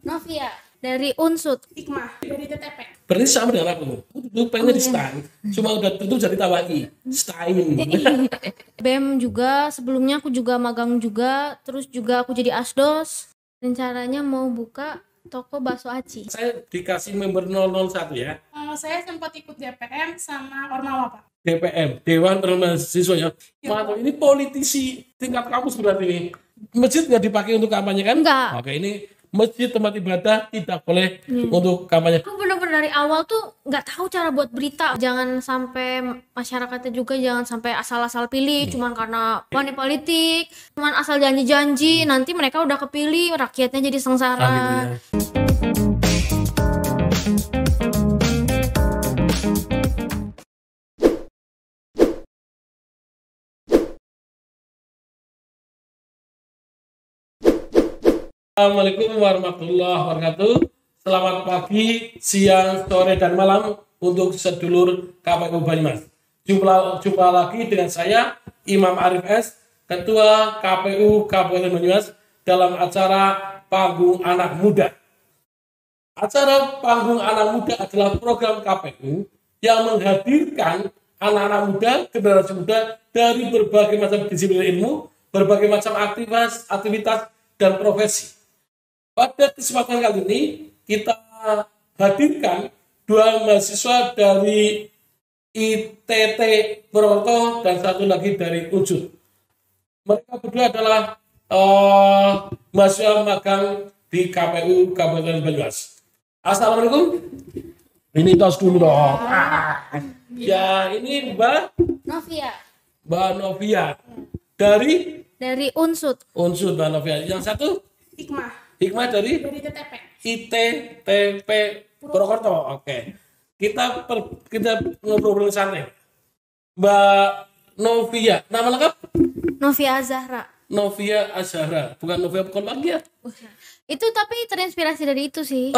Novia dari Unsut. Hikmah dari TTP. Berarti sama dengan aku. Dulu pengennya di STAN, cuma udah tentu jadi tawaki. STAIN. BEM juga, sebelumnya aku juga magang juga, terus juga aku jadi asdos. Rencananya mau buka toko bakso aci. Saya dikasih member 001 ya. Saya sempat ikut DPM sama Ormawa, Pak. DPM, Dewan Perwakilan Mahasiswa ya. Mantap, ini politisi tingkat kampus berarti ini. Masjid nggak dipakai untuk kampanye kan? Enggak. Oke, ini masjid tempat ibadah tidak boleh untuk kampanye. Aku bener-bener dari awal tuh nggak tahu cara buat berita. Jangan sampai masyarakatnya juga jangan sampai asal-asal pilih cuman karena money politik, cuman asal janji-janji, nanti mereka udah kepilih, rakyatnya jadi sengsara. Ah, gitu ya. Assalamualaikum warahmatullahi wabarakatuh. Selamat pagi, siang, sore, dan malam untuk sedulur KPU Banyumas. Jumpa lagi dengan saya, Imam Arif S, Ketua KPU Kabupaten Banyumas dalam acara Panggung Anak Muda. Acara Panggung Anak Muda adalah program KPU yang menghadirkan anak-anak muda, generasi muda dari berbagai macam disiplin ilmu, berbagai macam aktivitas dan profesi. Pada kesempatan kali ini kita hadirkan dua mahasiswa dari ITT Purwokerto dan satu lagi dari Unsut. Mereka berdua adalah mahasiswa magang di KPU Kabupaten Banyumas. Assalamualaikum. Ini tos dulu dong. Ya, ini Mbak Novia dari Unsut. Unsut, Mbak Novia. Yang satu Hikmah dari TTP. ITTP Purwokerto. Oke. Kita ngobrol santai. Mbak Novia, nama lengkap? Novia Zahra. Novia Azhara, bukan Novia Kolmagia. Itu tapi terinspirasi dari itu sih.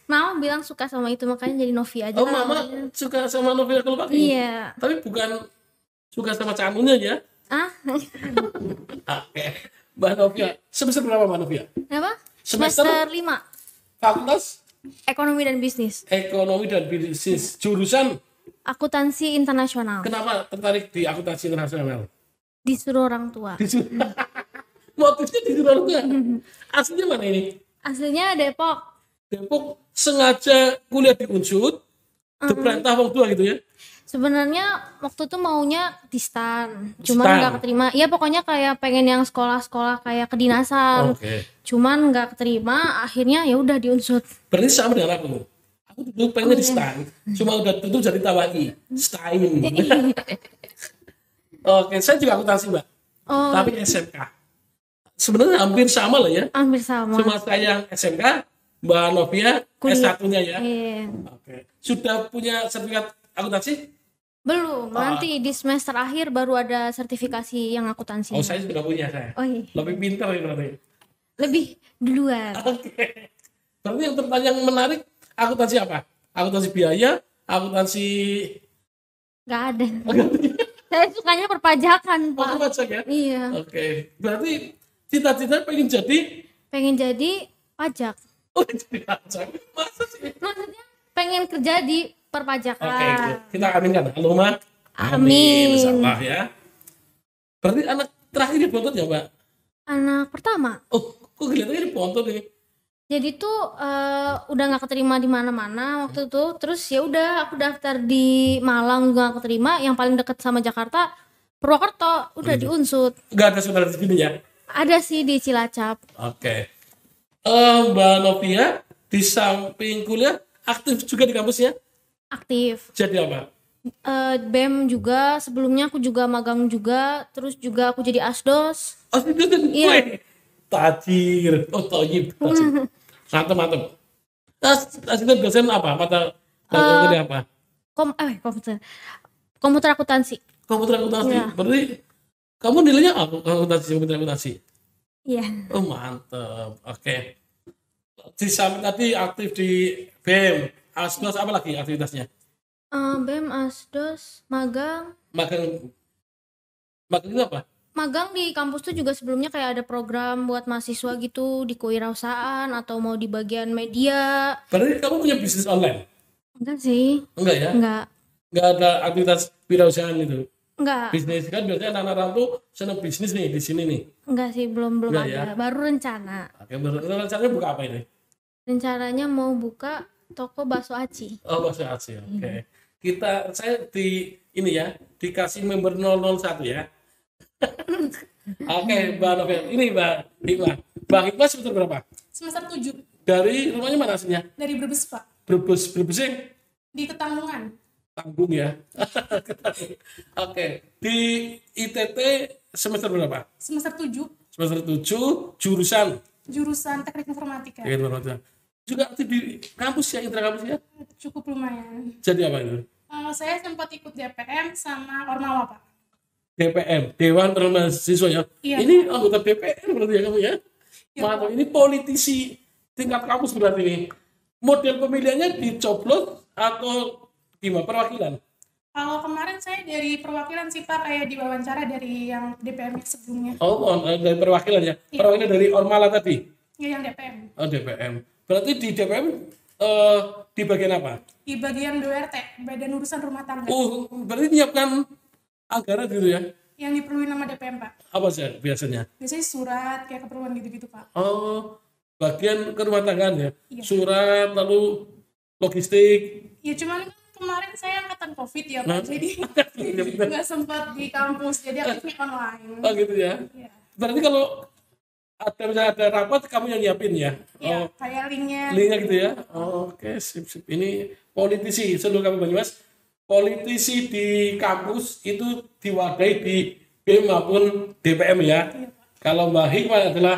Mama bilang suka sama itu makanya jadi Novia aja. Oh, Mama suka sama Novia Kolmagia? Iya. Tapi bukan suka sama canunya ya? Ah? Oke. Mbak Novia, semester berapa Mbak Novia? Apa? Semester? Semester 5. Fakultas Ekonomi dan Bisnis. Ekonomi dan Bisnis. Jurusan? Akuntansi internasional. Kenapa tertarik di akuntansi internasional? Disuruh orang tua. Motifnya disuruh orang tua? Aslinya mana ini? Aslinya Depok. Depok sengaja kuliah di Unsut, diperintah orang tua gitu ya? Sebenarnya waktu itu maunya di STAN, cuman nggak keterima. Iya pokoknya kayak pengen yang sekolah-sekolah kayak kedinasan. Oke. Cuman nggak keterima, akhirnya ya udah di Unsut. Berarti sama dengan aku. Aku dulu pengennya di STAN, cuma udah tentu jadi tawaki. STAIN. Oke, saya juga akuntansi Mbak. Oh, Tapi SMK. Sebenarnya hampir sama lah ya. hampir sama. Cuma saya yang SMK, Mbak Novia Kuliah. S1-nya ya. Iya. Oke. Sudah punya sertifikat akuntansi? Belum, nanti di semester akhir baru ada sertifikasi yang akuntansi. Oh, saya sudah punya saya. Oh iya. Lebih pintar ya berarti. Lebih duluan. Oke. Berarti yang pertanyaan menarik, akuntansi apa? Akuntansi biaya, akuntansi Nggak ada. Saya sukanya perpajakan, Pak. pajak ya? Iya. Oke. Berarti cita-cita pengen jadi Pengen jadi pajak. jadi pajak. Masa sih? Maksudnya pengen kerja di perpajakan. Oke, kita aminkan. Allahumma Amin. Insyaallah ya. Berarti anak terakhir di Bontot ya, Mbak? Anak pertama. Oh, kok kelihatannya di Bontot ini? Jadi tuh udah nggak keterima di mana-mana waktu itu. Terus ya udah aku daftar di Malang juga nggak keterima. Yang paling deket sama Jakarta Purwokerto, udah di Unsut. Enggak ada saudara di sini ya? Ada sih di Cilacap. Oke. Mbak Novia di samping kuliah aktif juga di kampus ya? Aktif. Jadi apa? BEM juga, sebelumnya aku juga magang juga, terus juga aku jadi asdos. Oh, itu Iya. tajir. Oh, toyib. Mantap. Asisten dosen apa? Mata kuliah apa? Komputer akuntansi. Komputer akuntansi. Iya. Berarti kamu nilainya apa? Komputer akuntansi. Iya. Oh, mantap. Oke. Di samping tadi aktif di BEM, asdos apa lagi aktivitasnya? BEM, asdos, magang Magang itu apa? magang di kampus tuh juga sebelumnya kayak ada program buat mahasiswa gitu di kewirausahaan atau mau di bagian media. Berarti kamu punya bisnis online? Enggak sih. Enggak ya? Enggak ada aktivitas wirausahaan itu. Enggak. Bisnis kan biasanya anak-anak tuh senang bisnis nih di sini nih. Enggak sih, belum Enggak ada. ya? Baru rencana. Oke, rencananya buka apa ini? Rencananya mau buka toko bakso aci. Oh, bahasa Asia. Oke. Saya di ini ya, dikasih member 001 ya. Oke, Mbak Novel. Ini Mbak Hikmah. Mbak Hikmah semester berapa? Semester 7 Dari rumahnya mana aslinya? dari Brebes, Pak. Brebes yang Di Ketanggungan. tanggung ya. Oke, di ITT semester berapa? Semester 7 Semester 7, jurusan jurusan Teknik Informatika. juga aktif di kampus ya, intra kampus ya. Cukup lumayan. Jadi apa itu? Saya sempat ikut DPM sama Ormawa, Pak. DPM, Dewan Perwakilan Mahasiswa ya. Iya. Ini anggota DPR berarti ya kamu ya? Iya, Mantap, ini politisi tingkat kampus berarti ini. Model pemilihannya dicoblos atau gimana perwakilan? Kalau kemarin saya dari perwakilan sih, Pak, kayak diwawancara dari yang DPM sebelumnya. Dari perwakilan ya. Iya. Perwakilan dari Ormala tadi. Ya, yang DPM. Oh, DPM. Berarti di DPM di bagian apa? Di bagian BURT, Badan Urusan Rumah Tangga. Berarti menyiapkan anggaran gitu ya? Yang diperluin sama DPM, Pak. Apa sih biasanya? Biasanya surat, kayak keperluan gitu-gitu, Pak. Oh, bagian kerumah tanggaan ya? Iya. Surat, lalu logistik. Ya, cuman kan kemarin saya angkatan COVID ya, Pak. Jadi nggak sempat di kampus, jadi aktifnya online. Oh gitu ya? Iya. Berarti kalau misalnya ada rapat, kamu yang nyiapin ya? Iya, kayak linknya. Linknya gitu ya? Oke, sip. Ini politisi seluruh kampung Banyumas. Politisi di kampus itu diwadahi di BEM maupun DPM ya. Iya, Pak. Kalau Mbak Hikmah adalah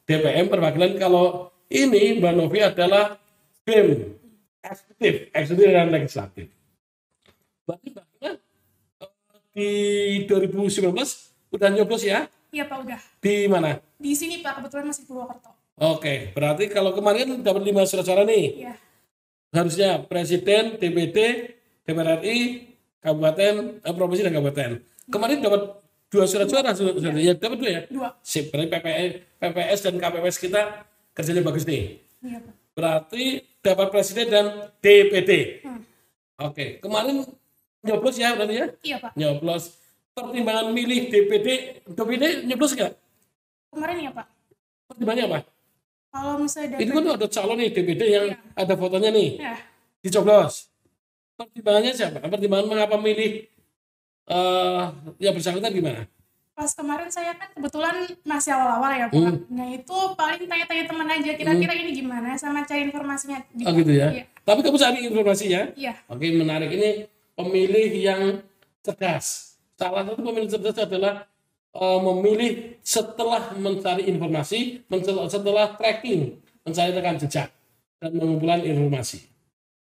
DPM perwakilan, kalau ini Mbak Novi adalah BEM, eksekutif dan legislatif. Berarti Mbak Hikmah di 2019 udah nyoblos ya? Iya, Pak, udah. Di mana? Di sini, Pak, kebetulan masih Purwokerto. Oke, berarti kalau kemarin dapat 5 surat suara nih, Iya. harusnya Presiden, DPD, DPR RI, Kabupaten, Provinsi dan Kabupaten. Kemarin dapat 2 surat suara, ya dapat 2 ya? 2. Sip, berarti PPS dan KPPS kita kerjanya bagus nih. Iya, Pak. Berarti dapat Presiden dan DPD. Oke, kemarin nyoblos ya berarti ya? Iya, Pak. Nyoblos. Pertimbangan milih DPD nyoblos nggak? Kemarin ya, Pak. Pertimbangannya apa? Kalau misalnya Ini kan ada calon nih DPD yang Iya. ada fotonya nih, ya, dicoblos. Pertimbangannya siapa? Pertimbangan mengapa milih yang bersangkutan gimana? pas kemarin saya kan kebetulan masih awal-awal ya, Pak. Nah, itu paling tanya-tanya teman aja kira-kira ini gimana sama cari informasinya. Oh gitu ya? Iya. Tapi kamu cari informasinya? Iya. Oke, menarik. Ini pemilih yang cerdas. Salah satu pemilih cerdas adalah memilih setelah mencari informasi, setelah tracking, mencari rekam jejak dan mengumpulan informasi.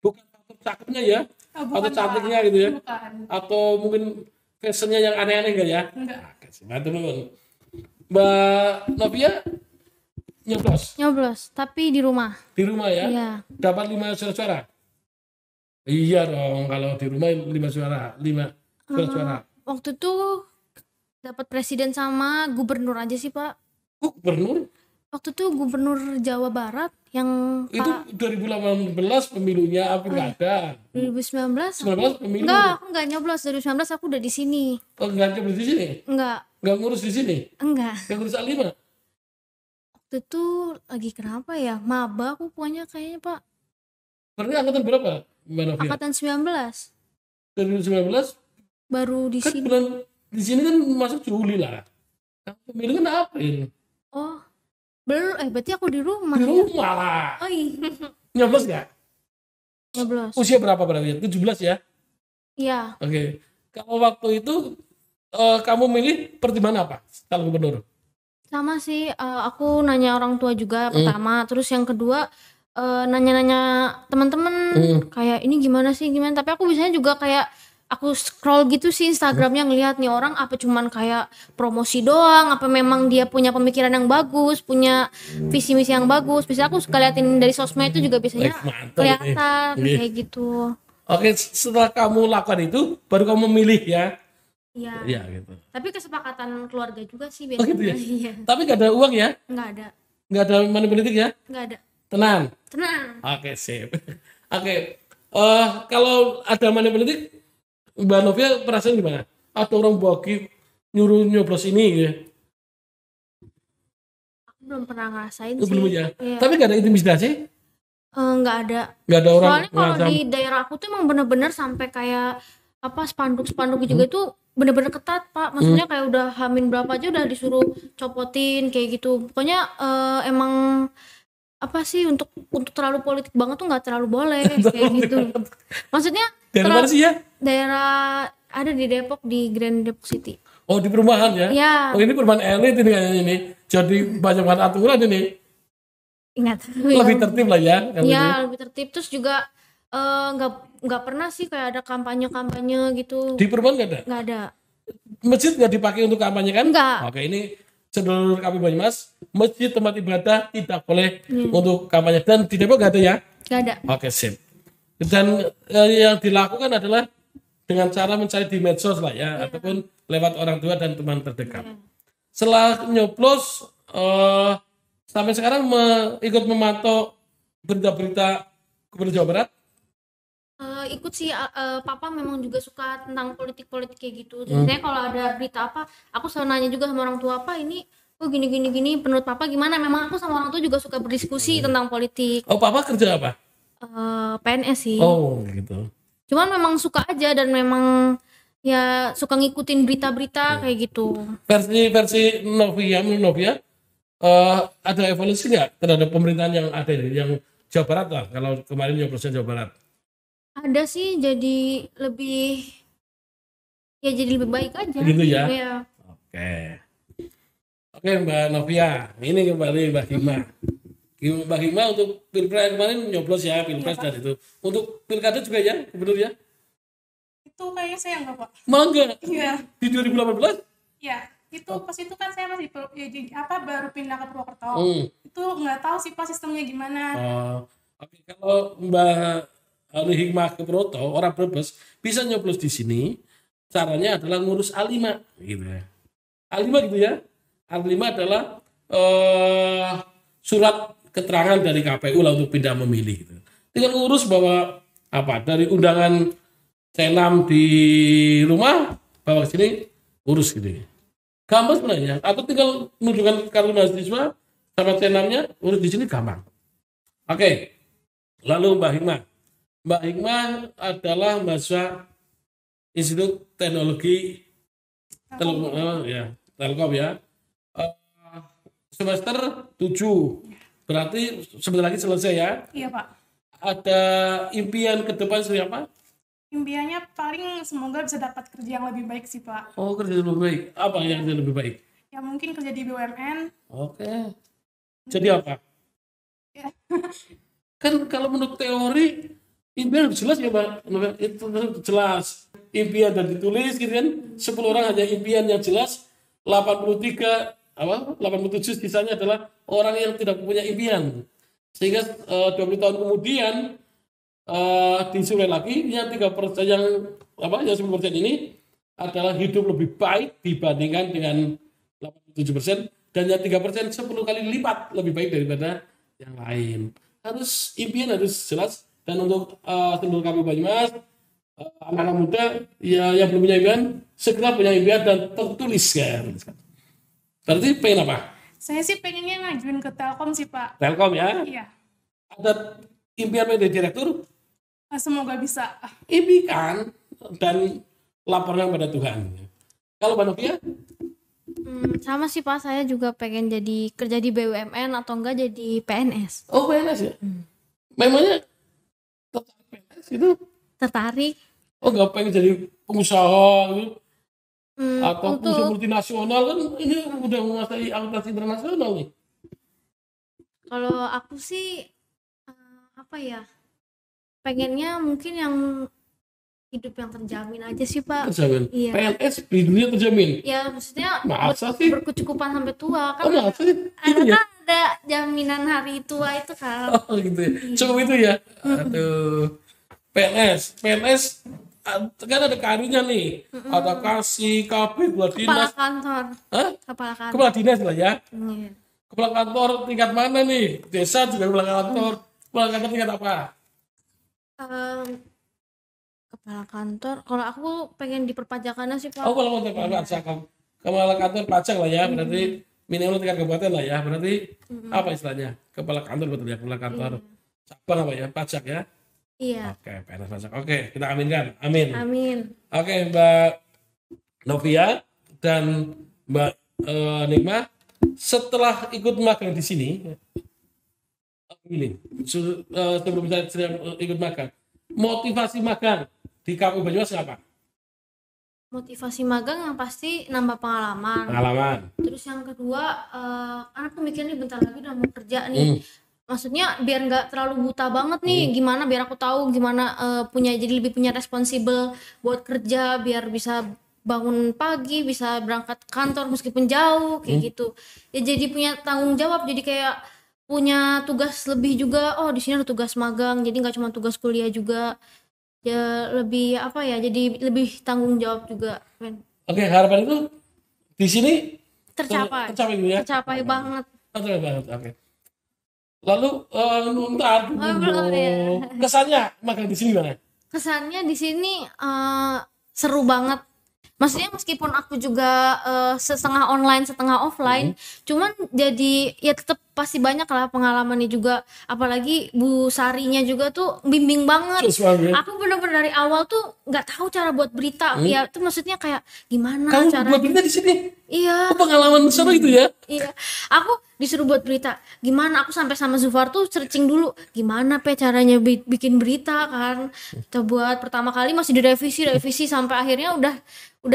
Bukan faktor cakepnya ya, Oh, atau bukan, cantiknya Pak. gitu ya, Bukan. atau mungkin fashionnya yang aneh-aneh enggak ya? Enggak. Teman-teman. Mbak Novia Nyoblos, tapi di rumah. di rumah ya? Iya. Dapat 5 surat suara? Iya dong, kalau di rumah 5 suara, 5 surat suara. Waktu itu dapat presiden sama gubernur aja sih, Pak. Gubernur Waktu itu gubernur Jawa Barat yang itu Pak 2018 pemilunya apa enggak ada? 2019. 19 pemilu. Enggak, aku enggak nyoblos. 2019 aku udah di sini. Oh, enggak coba di sini? Enggak, Enggak ngurus di sini? enggak. Enggak ngurus A5? Waktu itu lagi kenapa ya? Maba aku pokoknya kayaknya, Pak. Berarti angkatan berapa, Mbak Novia? Angkatan 19. 2019 Baru di kan sini. bulan di sini kan masuk Juli lah. Nah, pemilu kan April. Oh. Belum, berarti aku di rumah Di ya? rumah lah. Oh iya. Nyoblos nggak? Nyoblos. Usia berapa berarti? 17 ya? Iya. Oke. Kalau waktu itu kamu milih pertimbangan apa kalau gubernur? Sama sih, aku nanya orang tua juga pertama, terus yang kedua nanya-nanya teman-teman kayak ini gimana sih gimana. Tapi aku biasanya juga kayak aku scroll gitu sih Instagramnya ngelihat nih orang apa cuman kayak promosi doang, apa memang dia punya pemikiran yang bagus, punya visi misi yang bagus. Bisa aku suka liatin dari sosmed itu juga biasanya Mantap kelihatan ini. kayak gitu. Oke, setelah kamu lakukan itu baru kamu milih ya. Iya. Iya gitu. Tapi kesepakatan keluarga juga sih Oh gitu ya. biasanya. Iya. Tapi nggak ada uang ya? Nggak ada. Nggak ada money politik ya? Nggak ada. Tenang. Tenang. Oke, sip. Oke. Kalau ada money politik, Mbak Novia perasaan gimana? Atau orang bagi nyuruh nyoblos ini ya? Aku belum pernah ngerasain Itu sih. belum ya. Iya. Tapi nggak ada intimidasi? Nggak ada. Nggak ada orang Soalnya kalau ngacam? di daerah aku tuh emang bener-bener sampai kayak apa spanduk-spanduk juga itu bener-bener ketat Pak. Maksudnya kayak udah Hamin berapa aja udah disuruh copotin kayak gitu. Pokoknya emang apa sih untuk terlalu politik banget tuh nggak terlalu boleh kayak gitu. Maksudnya Dari mana sih ya? daerah ada di Depok di Grand Depok City. Oh, di perumahan ya? Iya. Oh, ini perumahan elit ini kayaknya ini. Jadi banyak banget aturan ini. Ingat. Lebih tertib lah ya. kalau ini. Ya lebih tertib terus juga nggak pernah sih kayak ada kampanye gitu. Di perumahan nggak ada? Nggak ada. Masjid nggak dipakai untuk kampanye kan? Enggak. Oke, ini sedulur kami Banyumas, masjid tempat ibadah tidak boleh untuk kampanye dan di Depok nggak ada ya? Nggak ada. Oke, sip. Dan yang dilakukan adalah dengan cara mencari di medsos lah ya, ataupun lewat orang tua dan teman terdekat. Setelah nyoblos, sampai sekarang ikut memantau berita-berita Gubernur Jawa Barat. Ikut sih papa memang juga suka tentang politik kayak gitu. Biasanya kalau ada berita apa, aku selalu nanya juga sama orang tua, apa ini gini menurut papa gimana? Memang aku sama orang tua juga suka berdiskusi tentang politik. Oh, papa kerja apa? PNS sih. Oh, gitu. Cuman memang suka aja dan memang ya suka ngikutin berita-berita kayak gitu. Versi Novia, menurut Novia, ada evaluasi nggak terhadap pemerintahan yang ada ini, yang Jawa Barat lah, kalau kemarin nyoblosnya Jawa Barat? Ada sih jadi lebih baik aja. Gitu ya? Iya. Oke, Mbak Novia, ini kembali Mbak Hima. Mbak Hima untuk pilpres kemarin nyoblos ya, pilpres dan itu. Untuk pilkada juga ya, gubernur ya? Itu kayaknya saya enggak, Pak. Malah enggak? Iya. Di 2018? Ya, itu pas itu kan saya masih baru pindah ke Purwokerto. Itu nggak tahu sih Pak sistemnya gimana. Oke, kalau Mbak Ali Hikmah ke Purwokerto, orang Brebes bisa nyoblos di sini. Caranya adalah ngurus A5 gitu ya. A5 gitu ya. A5 adalah surat keterangan dari KPU lah untuk pindah memilih gitu. Tinggal ngurus bahwa dari undangan C6 di rumah bawa ke sini urus gitu. Gampang sebenarnya. Atau tinggal menunjukkan kartu mahasiswa sama C6-nya urus di sini gampang. Oke. Lalu Mbak Hikmah. Mbak Hikmah adalah mahasiswa Institut Teknologi Telkom ya. Semester 7. Berarti sebentar lagi selesai ya. Iya, Pak. Ada impian ke depan seperti apa? Impiannya paling semoga bisa dapat kerja yang lebih baik sih, Pak. Oh, kerja lebih baik. Apa yang kerja lebih baik? Ya mungkin kerja di BUMN. Oke. Jadi apa? Ya. Kan kalau menurut teori impian jelas ya, Pak. Itu jelas. Impian dan ditulis gitu kan. 10 orang hanya impian yang jelas. 87 sisanya adalah orang yang tidak punya impian. Sehingga 20 tahun kemudian disurvei lagi yang 3% yang 10% ini adalah hidup lebih baik dibandingkan dengan 87%, dan yang 3% 10 kali lipat lebih baik daripada yang lain. Impian harus jelas. Dan untuk seluruh kami Banyumas, anak-anak muda ya, yang belum punya impian segera punya impian dan tertulis kan. Berarti pengen apa? Saya sih pengennya ngajuin ke Telkom sih, Pak. Telkom ya? Iya. Ada impian menjadi direktur? Semoga bisa. Impikan dan laporkan pada Tuhan. Kalau Mbak Novia? Sama sih Pak, saya juga pengen jadi kerja di BUMN atau enggak jadi PNS. Oh, PNS ya? Memangnya tertarik PNS itu? Tertarik. Oh, nggak pengen jadi pengusaha gitu? Atau untuk pengusaha multinasional kan ini udah menguasai akuntansi internasional nih. kalau aku sih pengennya mungkin yang hidup yang terjamin aja sih Pak. Terjamin. Iya. PNS di dunia terjamin. Ya maksudnya Masa sih? berkecukupan sampai tua kan. Oh, masa sih? Itu ya? Kan ada jaminan hari tua itu kan. Oh, gitu ya. Cukup itu ya. Aduh. PNS kan ada karunya nih, ada kasih, KB, dua Kepala dinas. kantor. Hah? Kepala kantor. Kepala dinas lah ya. Iya. Kepala kantor tingkat mana nih? Desa juga kepala kantor. Kepala kantor tingkat apa? Em, Kepala kantor. Kalau aku pengen di perpajakannya sih Pak. Oh, kalau mau pajak, kepala kantor pajak lah ya. Berarti minimal tingkat kabupaten lah ya. Berarti apa istilahnya? Kepala kantor betul ya, kepala kantor. Cabang apa ya? Pajak ya. Iya. Oke, PNS pajak. Oke, kita aminkan. Amin. Amin. Oke, Mbak Novia dan Mbak Nikma, setelah ikut magang di sini, sebelum saya ikut magang, motivasi magang di KPU Banyumas apa? Motivasi magang yang pasti nambah pengalaman. Pengalaman. Terus yang kedua, anak mikirnya bentar lagi udah mau kerja nih. Maksudnya biar nggak terlalu buta banget nih. Gimana biar aku tahu gimana jadi lebih punya responsibel buat kerja, biar bisa bangun pagi, bisa berangkat kantor meskipun jauh kayak gitu. Ya jadi punya tanggung jawab, jadi kayak punya tugas lebih juga. Oh, di sini ada tugas magang, jadi nggak cuma tugas kuliah juga. Ya lebih apa ya? Jadi lebih tanggung jawab juga, men. Oke, harapan itu di sini Tercapai. tercapai gitu ya. Tercapai banget. Tercapai banget. Oke. Lalu ntar belum ya. kesannya magang di sini gimana? Kesannya di sini seru banget. Maksudnya meskipun aku juga setengah online setengah offline, cuman jadi ya tetap pasti banyak lah pengalamannya juga. Apalagi Bu Sarinya juga tuh bimbing banget. Aku bener-bener dari awal tuh nggak tahu cara buat berita. Ya itu maksudnya kayak gimana Kamu cara. buat berita di sini? Iya. Oh, pengalaman seru itu ya? Iya, aku disuruh buat berita. Gimana? Aku sampai sama Zufar tuh searching dulu. Gimana caranya bikin berita kan? Kita buat pertama kali masih direvisi sampai akhirnya udah 10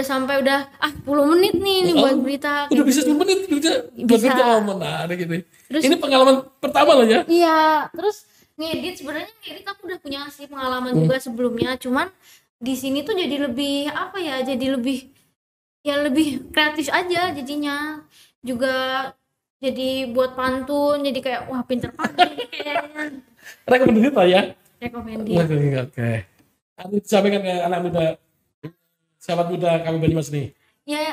menit nih buat berita. Udah bisa 10 menit buat berita. Oh, menarik ini. Terus, ini pengalaman pertama loh ya? Iya, terus sebenarnya ngedit aku udah punya sih pengalaman juga sebelumnya. Cuman di sini tuh jadi lebih apa ya? Jadi lebih kreatif aja jadinya. Juga jadi buat pantun, jadi kayak wah pinter banget kayaknya. Rekomendasi lah ya? Rekomendasi. Oke. Aku sampaikan ke anak muda, sahabat muda kami Banyumas nih. Ya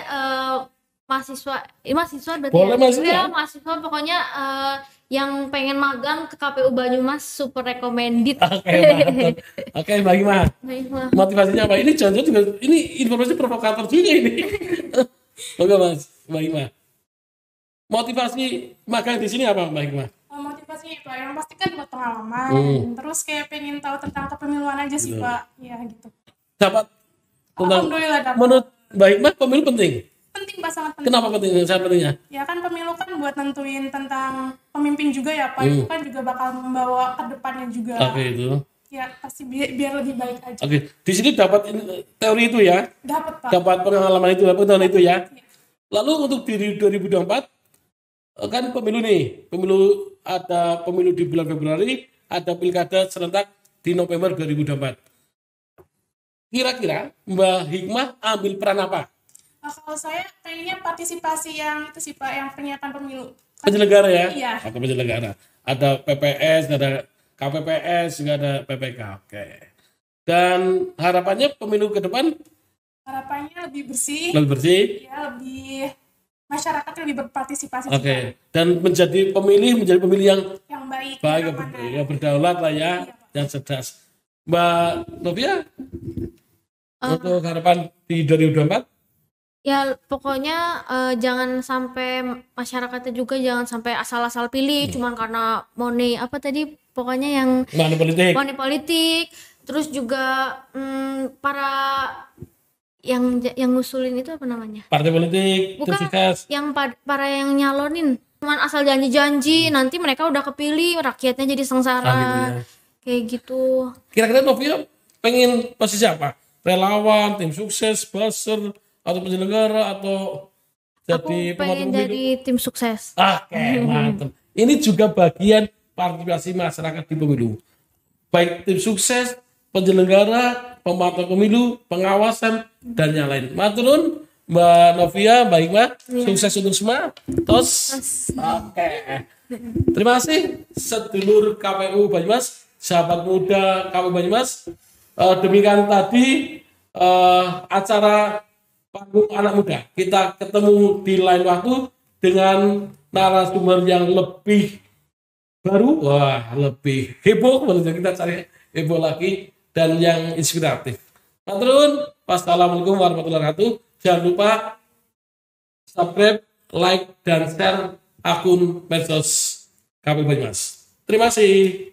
mahasiswa berarti boleh ya? Mahasiswa pokoknya yang pengen magang ke KPU Banyumas super recommended. Oke, Mbak Ima. Motivasinya apa? Ini jangan juga ini informasi provokator juga ini. Oke, Mas, Mbak Ima. Motivasi magang di sini apa, Mbak Ima? Motivasinya itu yang pasti kan buat pengalaman. Terus kayak pengen tahu tentang kepemiluan aja sih, Pak. Ya gitu. Dapat Alhamdulillah dapat. Menurut Mbak Ima pemilu penting? Penting, Pak, sangat penting. Kenapa penting? Sangat pentingnya? Ya kan pemilu kan buat nentuin tentang pemimpin juga ya Pak. Itu kan juga bakal membawa ke depannya juga. Oke, itu. Ya pasti biar lebih baik aja. Oke, di sini dapat teori itu ya? Dapat, Pak. Dapat pengalaman itu, pengetahuan itu ya? Ya. Lalu untuk di 2024 kan pemilu nih, ada pemilu di bulan Februari, ada pilkada serentak di November 2024. Kira-kira Mbak Hikmah ambil peran apa? Kalau saya pengennya partisipasi yang itu sih Pak, yang penyiapan pemilu. Penyelenggara ya? Iya. Atau penyelenggara. Ada PPS, ada KPPS, juga ada PPK. Oke. Dan harapannya pemilu ke depan? Harapannya lebih bersih. Lebih bersih? Ya, lebih masyarakat lebih berpartisipasi. Oke. Dan menjadi pemilih yang baik, yang berdaulat lah ya, yang cerdas. Mbak Novia, untuk harapan di 2024? Ya pokoknya jangan sampai masyarakatnya juga jangan sampai asal-asal pilih cuman karena pokoknya yang money politik. Terus juga para yang ngusulin itu apa namanya? Partai politik, bukan yang para yang nyalonin cuman asal janji-janji, nanti mereka udah kepilih rakyatnya jadi sengsara. Gitu ya. Kayak gitu. Kira-kira Novia pengen posisi apa? Relawan, tim sukses, buzzer, atau penyelenggara, atau jadi aku pengen jadi tim sukses. Oke, mantap. Ini juga bagian partisipasi masyarakat di pemilu. Baik tim sukses, penyelenggara, pemantau pemilu, pengawasan, dan yang lain. Maturun, Mbak Novia, Mbak Hikmah, sukses untuk semua. Tos. Oke. Terima kasih, sedulur KPU Banyumas, sahabat muda KPU Banyumas. Demikian tadi acara panggung anak muda. Kita ketemu di lain waktu dengan narasumber yang lebih baru, lebih heboh, kita cari heboh lagi dan yang inspiratif. Maturun, wassalamualaikum warahmatullahi wabarakatuh. Jangan lupa subscribe, like, dan share akun medsos KPU Banyumas. Terima kasih.